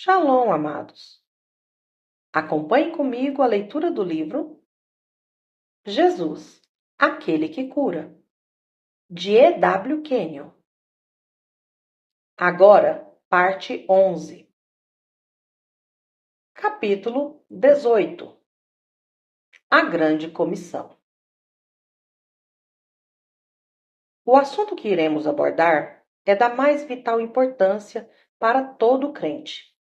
Shalom, amados. Acompanhe comigo a leitura do livro Jesus, aquele que cura, de E.W. Kenyon. Agora, parte 11. Capítulo 18. A Grande Comissão. O assunto que iremos abordar é da mais vital importância para todo crente.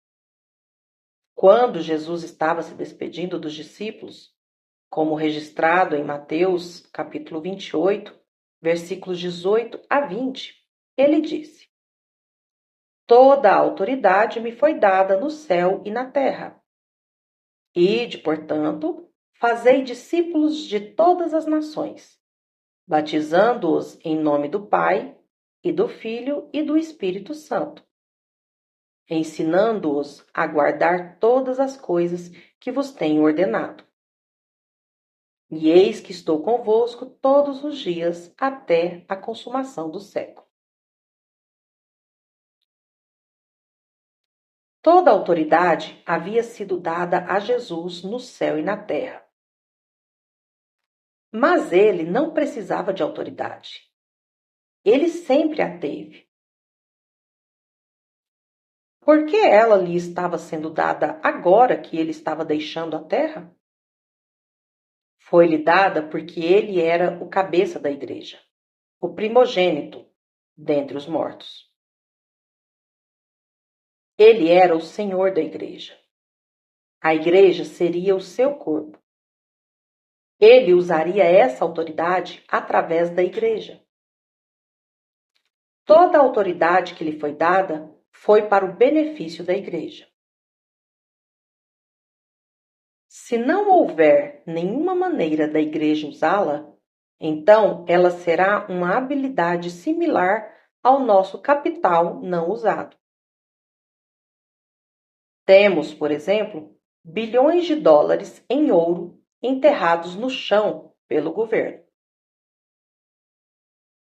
Quando Jesus estava se despedindo dos discípulos, como registrado em Mateus, capítulo 28, versículos 18 a 20, ele disse: Toda a autoridade me foi dada no céu e na terra. Ide, portanto, fazei discípulos de todas as nações, batizando-os em nome do Pai, e do Filho e do Espírito Santo, ensinando-os a guardar todas as coisas que vos tenho ordenado. E eis que estou convosco todos os dias até a consumação do século. Toda a autoridade havia sido dada a Jesus no céu e na terra. Mas ele não precisava de autoridade. Ele sempre a teve. Por que ela lhe estava sendo dada agora que ele estava deixando a terra? Foi-lhe dada porque ele era o cabeça da igreja, o primogênito dentre os mortos. Ele era o Senhor da igreja. A igreja seria o seu corpo. Ele usaria essa autoridade através da igreja. Toda a autoridade que lhe foi dada foi para o benefício da igreja. Se não houver nenhuma maneira da igreja usá-la, então ela será uma habilidade similar ao nosso capital não usado. Temos, por exemplo, bilhões de dólares em ouro enterrados no chão pelo governo.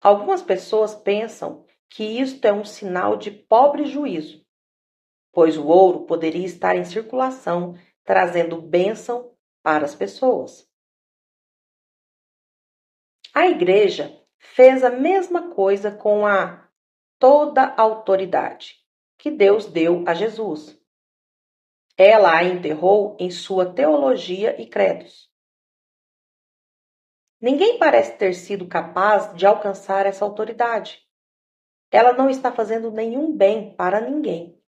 Algumas pessoas pensam que isto é um sinal de pobre juízo, pois o ouro poderia estar em circulação, trazendo bênção para as pessoas. A igreja fez a mesma coisa com toda a autoridade que Deus deu a Jesus. Ela a enterrou em sua teologia e credos. Ninguém parece ter sido capaz de alcançar essa autoridade. Ela não está fazendo nenhum bem para ninguém.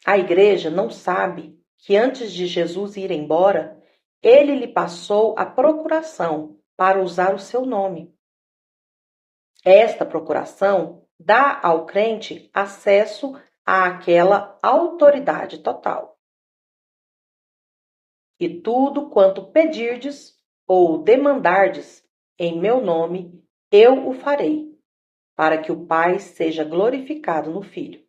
A igreja não sabe que antes de Jesus ir embora, ele lhe passou a procuração para usar o seu nome. Esta procuração dá ao crente acesso àquela autoridade total. E tudo quanto pedirdes ou demandardes em meu nome, eu o farei, para que o Pai seja glorificado no Filho.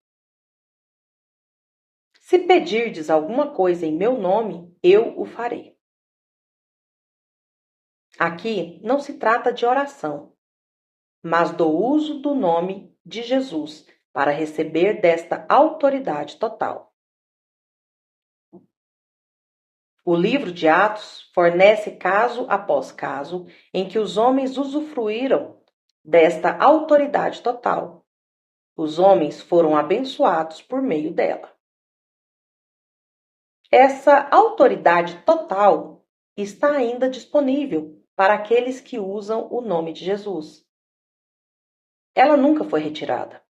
Se pedirdes alguma coisa em meu nome, eu o farei. Aqui não se trata de oração, mas do uso do nome de Jesus para receber desta autoridade total. O livro de Atos fornece caso após caso em que os homens usufruíram desta autoridade total. Os homens foram abençoados por meio dela. Essa autoridade total está ainda disponível para aqueles que usam o nome de Jesus. Ela nunca foi retirada.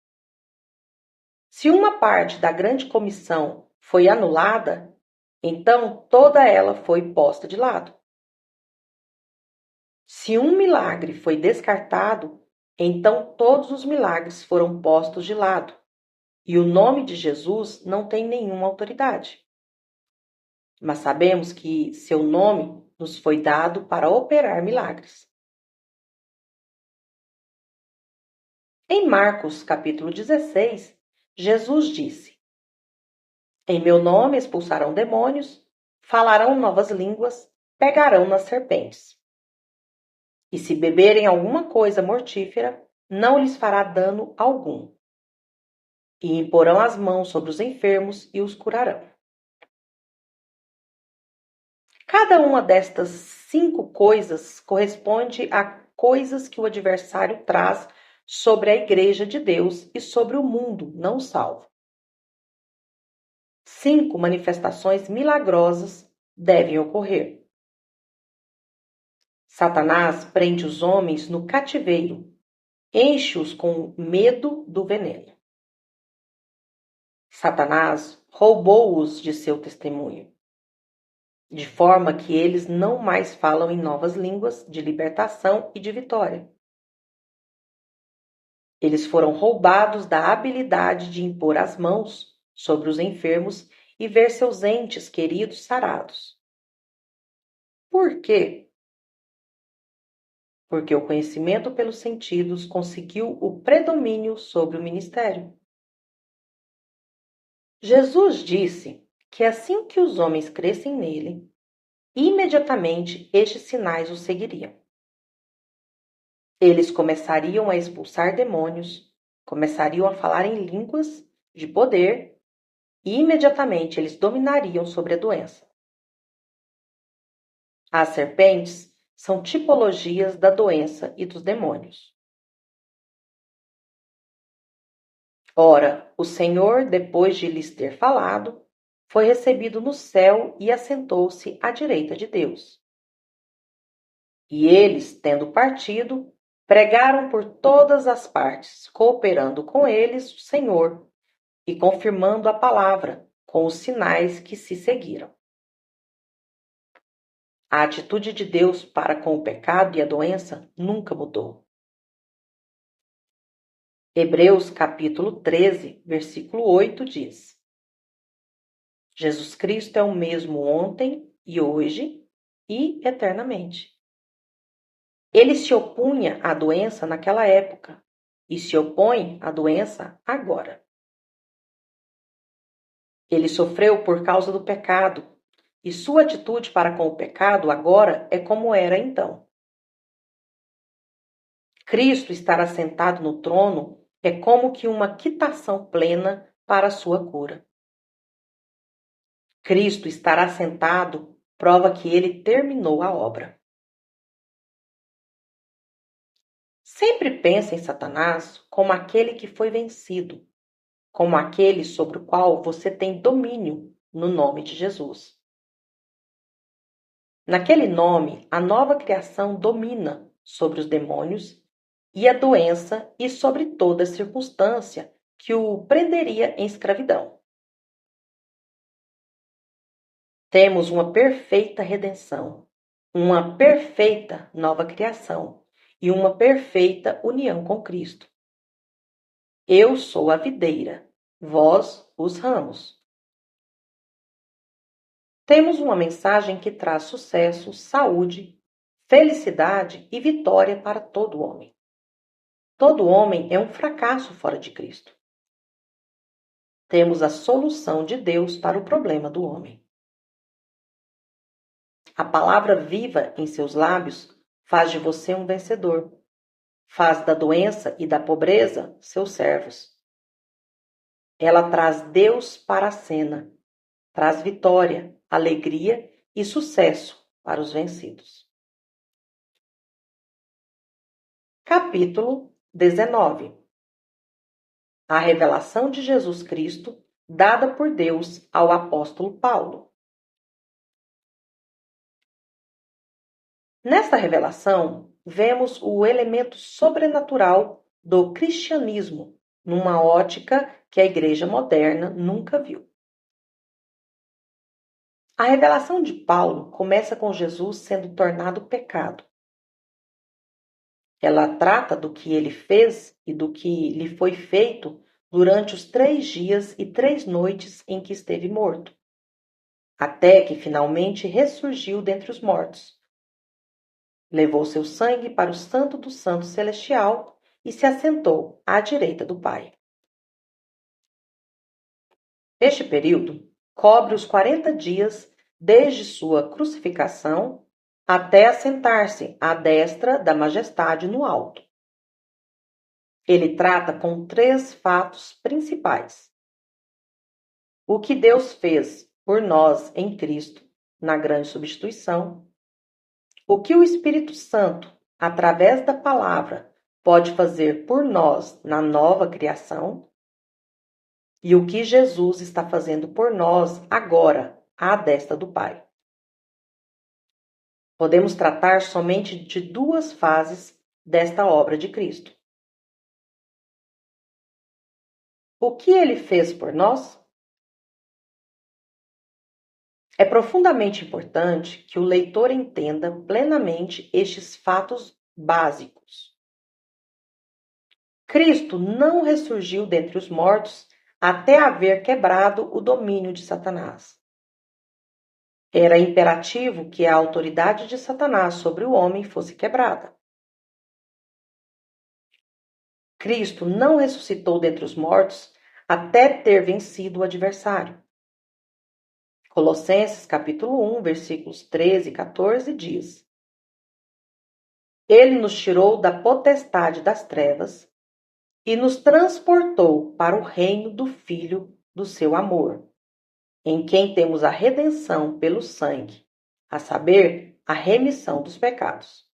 Se uma parte da grande comissão foi anulada, então toda ela foi posta de lado. Se um milagre foi descartado, então todos os milagres foram postos de lado, e o nome de Jesus não tem nenhuma autoridade. Mas sabemos que seu nome nos foi dado para operar milagres. Em Marcos, capítulo 16, Jesus disse: Em meu nome expulsarão demônios, falarão novas línguas, pegarão nas serpentes. E se beberem alguma coisa mortífera, não lhes fará dano algum. e imporão as mãos sobre os enfermos e os curarão. Cada uma destas 5 coisas corresponde a coisas que o adversário traz sobre a Igreja de Deus e sobre o mundo não salvo. 5 manifestações milagrosas devem ocorrer. Satanás prende os homens no cativeiro, enche-os com medo do veneno. Satanás roubou-os de seu testemunho, de forma que eles não mais falam em novas línguas de libertação e de vitória. Eles foram roubados da habilidade de impor as mãos sobre os enfermos e ver seus entes queridos sarados. Por quê? Porque o conhecimento pelos sentidos conseguiu o predomínio sobre o ministério. Jesus disse que assim que os homens crescem nele, imediatamente estes sinais os seguiriam. Eles começariam a expulsar demônios, começariam a falar em línguas de poder e imediatamente eles dominariam sobre a doença. As serpentes são tipologias da doença e dos demônios. Ora, o Senhor, depois de lhes ter falado, foi recebido no céu e assentou-se à direita de Deus. E eles, tendo partido, pregaram por todas as partes, cooperando com eles o Senhor e confirmando a palavra com os sinais que se seguiram. A atitude de Deus para com o pecado e a doença nunca mudou. Hebreus capítulo 13, versículo 8 diz: Jesus Cristo é o mesmo ontem e hoje e eternamente. Ele se opunha à doença naquela época e se opõe à doença agora. Ele sofreu por causa do pecado e sua atitude para com o pecado agora é como era então. Cristo estar assentado no trono é como que uma quitação plena para a sua cura. Cristo estar assentado prova que ele terminou a obra. Sempre pense em Satanás como aquele que foi vencido, como aquele sobre o qual você tem domínio no nome de Jesus. Naquele nome, a nova criação domina sobre os demônios e a doença e sobre toda circunstância que o prenderia em escravidão. Temos uma perfeita redenção, uma perfeita nova criação e uma perfeita união com Cristo. Eu sou a videira, vós os ramos. Temos uma mensagem que traz sucesso, saúde, felicidade e vitória para todo homem. Todo homem é um fracasso fora de Cristo. Temos a solução de Deus para o problema do homem. A palavra viva em seus lábios faz de você um vencedor. Faz da doença e da pobreza seus servos. Ela traz Deus para a cena, traz vitória, alegria e sucesso para os vencidos. Capítulo 19. A revelação de Jesus Cristo dada por Deus ao apóstolo Paulo. Nesta revelação, vemos o elemento sobrenatural do cristianismo, numa ótica que a igreja moderna nunca viu. A revelação de Paulo começa com Jesus sendo tornado pecado. Ela trata do que ele fez e do que lhe foi feito durante os 3 dias e 3 noites em que esteve morto, até que finalmente ressurgiu dentre os mortos. Levou seu sangue para o Santo do Santo Celestial e se assentou à direita do Pai. Este período cobre os 40 dias desde sua crucificação até assentar-se à destra da majestade no alto. Ele trata com 3 fatos principais: o que Deus fez por nós em Cristo, na grande substituição, o que o Espírito Santo, através da palavra, pode fazer por nós na nova criação, e o que Jesus está fazendo por nós agora, à destra do Pai. Podemos tratar somente de 2 fases desta obra de Cristo. O que ele fez por nós? É profundamente importante que o leitor entenda plenamente estes fatos básicos. Cristo não ressurgiu dentre os mortos até haver quebrado o domínio de Satanás. Era imperativo que a autoridade de Satanás sobre o homem fosse quebrada. Cristo não ressuscitou dentre os mortos até ter vencido o adversário. Colossenses capítulo 1, versículos 13 e 14 diz: Ele nos tirou da potestade das trevas e nos transportou para o reino do Filho do seu amor, em quem temos a redenção pelo sangue, a saber, a remissão dos pecados.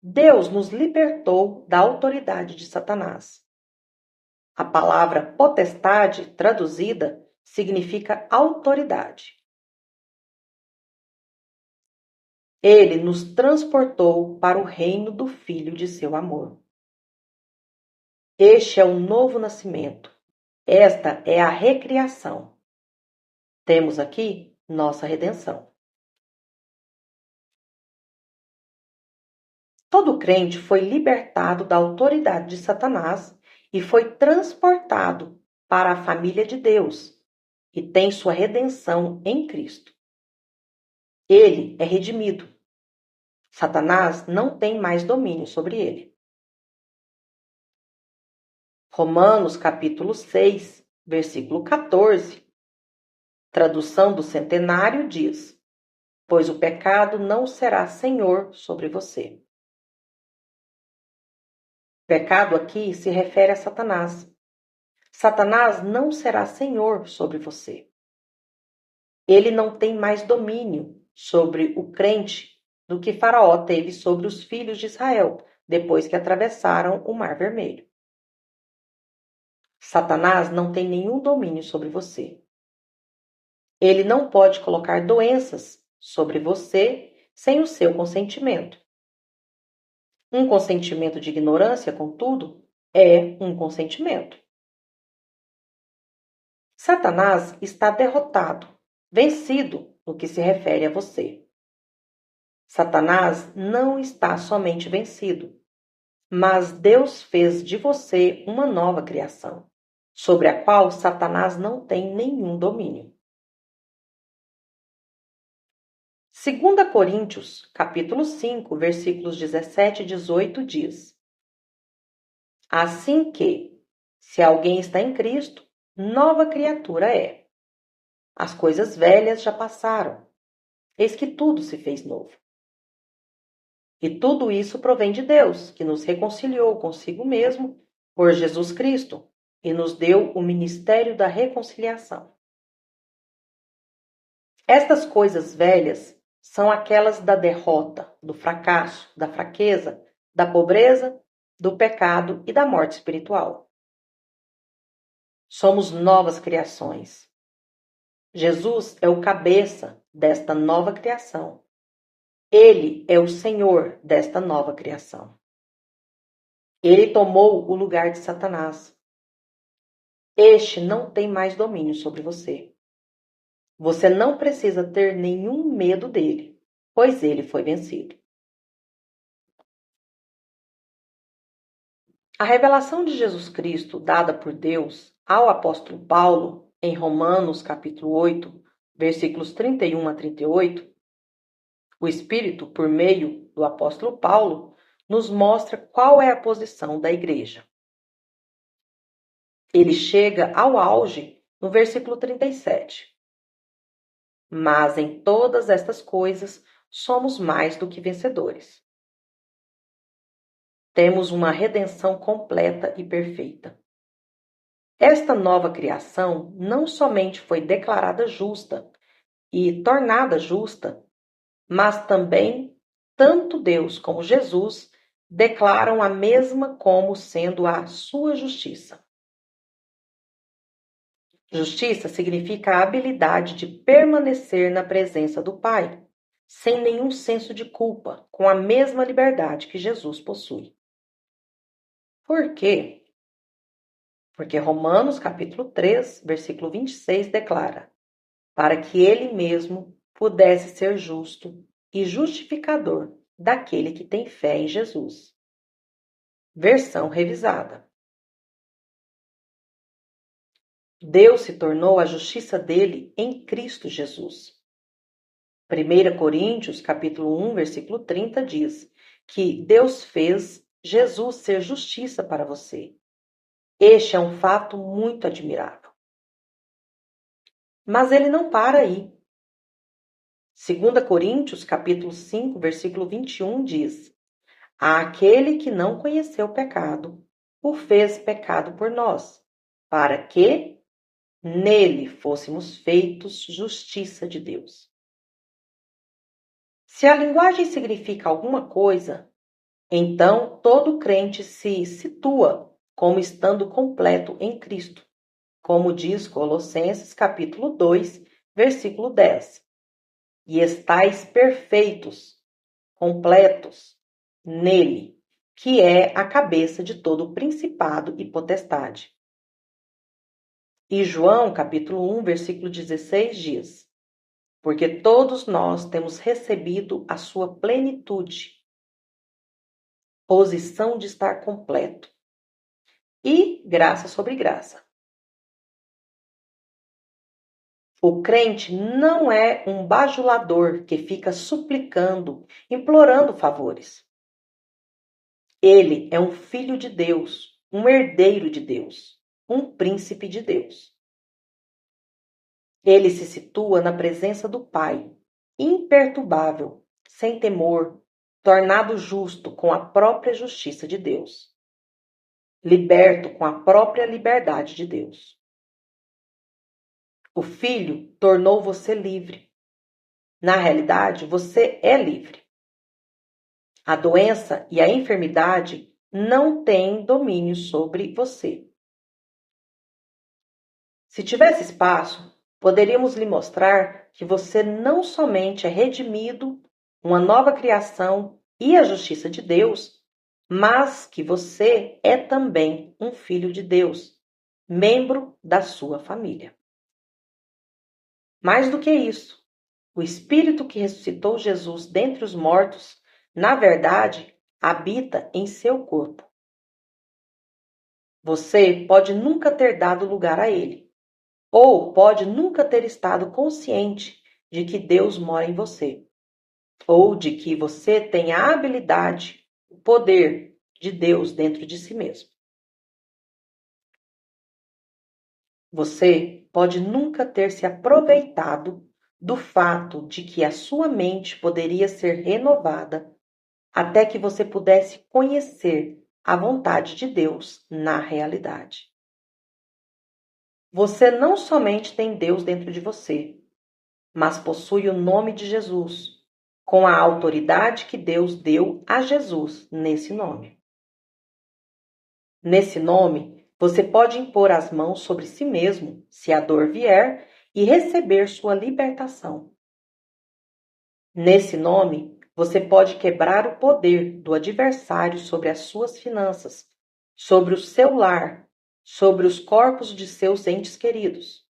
Deus nos libertou da autoridade de Satanás. A palavra potestade, traduzida, significa autoridade. Ele nos transportou para o reino do Filho de seu amor. Este é o novo nascimento. Esta é a recriação. Temos aqui nossa redenção. Todo crente foi libertado da autoridade de Satanás e foi transportado para a família de Deus e tem sua redenção em Cristo. Ele é redimido. Satanás não tem mais domínio sobre ele. Romanos capítulo 6, versículo 14, tradução do Centenário diz: Pois o pecado não será senhor sobre você. Pecado aqui se refere a Satanás. Satanás não será senhor sobre você. Ele não tem mais domínio sobre o crente do que Faraó teve sobre os filhos de Israel, depois que atravessaram o Mar Vermelho. Satanás não tem nenhum domínio sobre você. Ele não pode colocar doenças sobre você sem o seu consentimento. Um consentimento de ignorância, contudo, é um consentimento. Satanás está derrotado, vencido no que se refere a você. Satanás não está somente vencido, mas Deus fez de você uma nova criação, sobre a qual Satanás não tem nenhum domínio. 2 Coríntios, capítulo 5, versículos 17 e 18 diz: Assim que, se alguém está em Cristo, nova criatura é. As coisas velhas já passaram, eis que tudo se fez novo. E tudo isso provém de Deus, que nos reconciliou consigo mesmo por Jesus Cristo e nos deu o ministério da reconciliação. Estas coisas velhas são aquelas da derrota, do fracasso, da fraqueza, da pobreza, do pecado e da morte espiritual. Somos novas criações. Jesus é o cabeça desta nova criação. Ele é o Senhor desta nova criação. Ele tomou o lugar de Satanás. Este não tem mais domínio sobre você. Você não precisa ter nenhum medo dele, pois ele foi vencido. A revelação de Jesus Cristo dada por Deus ao apóstolo Paulo em Romanos capítulo 8, versículos 31 a 38, o Espírito, por meio do apóstolo Paulo, nos mostra qual é a posição da igreja. Ele chega ao auge no versículo 37. Mas em todas estas coisas somos mais do que vencedores. temos uma redenção completa e perfeita. Esta nova criação não somente foi declarada justa e tornada justa, mas também tanto Deus como Jesus declaram a mesma como sendo a sua justiça. Justiça significa a habilidade de permanecer na presença do Pai, sem nenhum senso de culpa, com a mesma liberdade que Jesus possui. Por quê? Porque Romanos capítulo 3, versículo 26 declara: para que ele mesmo pudesse ser justo e justificador daquele que tem fé em Jesus. Versão revisada. Deus se tornou a justiça dele em Cristo Jesus. 1 Coríntios, capítulo 1, versículo 30 diz que Deus fez Jesus ser justiça para você. Este é um fato muito admirável. Mas ele não para aí. 2 Coríntios, capítulo 5, versículo 21 diz: aquele que não conheceu o pecado, o fez pecado por nós, para que nele fôssemos feitos justiça de Deus. Se a linguagem significa alguma coisa, então todo crente se situa como estando completo em Cristo, como diz Colossenses capítulo 2, versículo 10. E estais perfeitos, completos, nele, que é a cabeça de todo principado e potestade. E João, capítulo 1, versículo 16 diz: porque todos nós temos recebido a sua plenitude, posição de estar completo, e graça sobre graça. O crente não é um bajulador que fica suplicando, implorando favores. Ele é um filho de Deus, um herdeiro de Deus, um príncipe de Deus. Ele se situa na presença do Pai, imperturbável, sem temor, tornado justo com a própria justiça de Deus, liberto com a própria liberdade de Deus. O Filho tornou você livre. Na realidade, você é livre. A doença e a enfermidade não têm domínio sobre você. Se tivesse espaço, poderíamos lhe mostrar que você não somente é redimido, uma nova criação e a justiça de Deus, mas que você é também um filho de Deus, membro da sua família. Mais do que isso, o Espírito que ressuscitou Jesus dentre os mortos, na verdade, habita em seu corpo. Você pode nunca ter dado lugar a ele, ou pode nunca ter estado consciente de que Deus mora em você, ou de que você tem a habilidade, o poder de Deus dentro de si mesmo. Você pode nunca ter se aproveitado do fato de que a sua mente poderia ser renovada até que você pudesse conhecer a vontade de Deus na realidade. Você não somente tem Deus dentro de você, mas possui o nome de Jesus, com a autoridade que Deus deu a Jesus nesse nome. Nesse nome, você pode impor as mãos sobre si mesmo, se a dor vier, e receber sua libertação. Nesse nome, você pode quebrar o poder do adversário sobre as suas finanças, sobre o seu lar, sobre os corpos de seus entes queridos.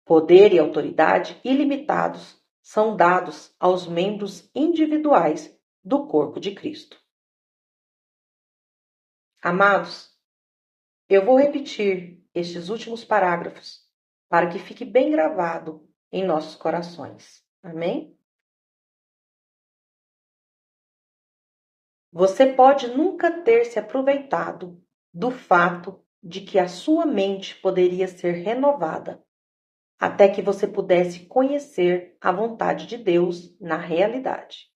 Poder e autoridade ilimitados são dados aos membros individuais do corpo de Cristo. Amados, eu vou repetir estes últimos parágrafos para que fique bem gravado em nossos corações. Amém? Você pode nunca ter se aproveitado do fato de que a sua mente poderia ser renovada até que você pudesse conhecer a vontade de Deus na realidade.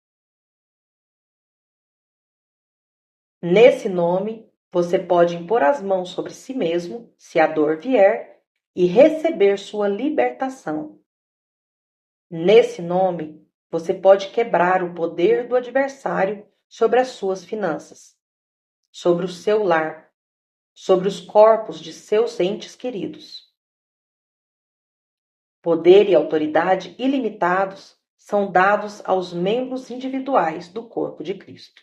Nesse nome, você pode impor as mãos sobre si mesmo, se a dor vier, e receber sua libertação. Nesse nome, você pode quebrar o poder do adversário sobre as suas finanças, sobre o seu lar, sobre os corpos de seus entes queridos. Poder e autoridade ilimitados são dados aos membros individuais do corpo de Cristo.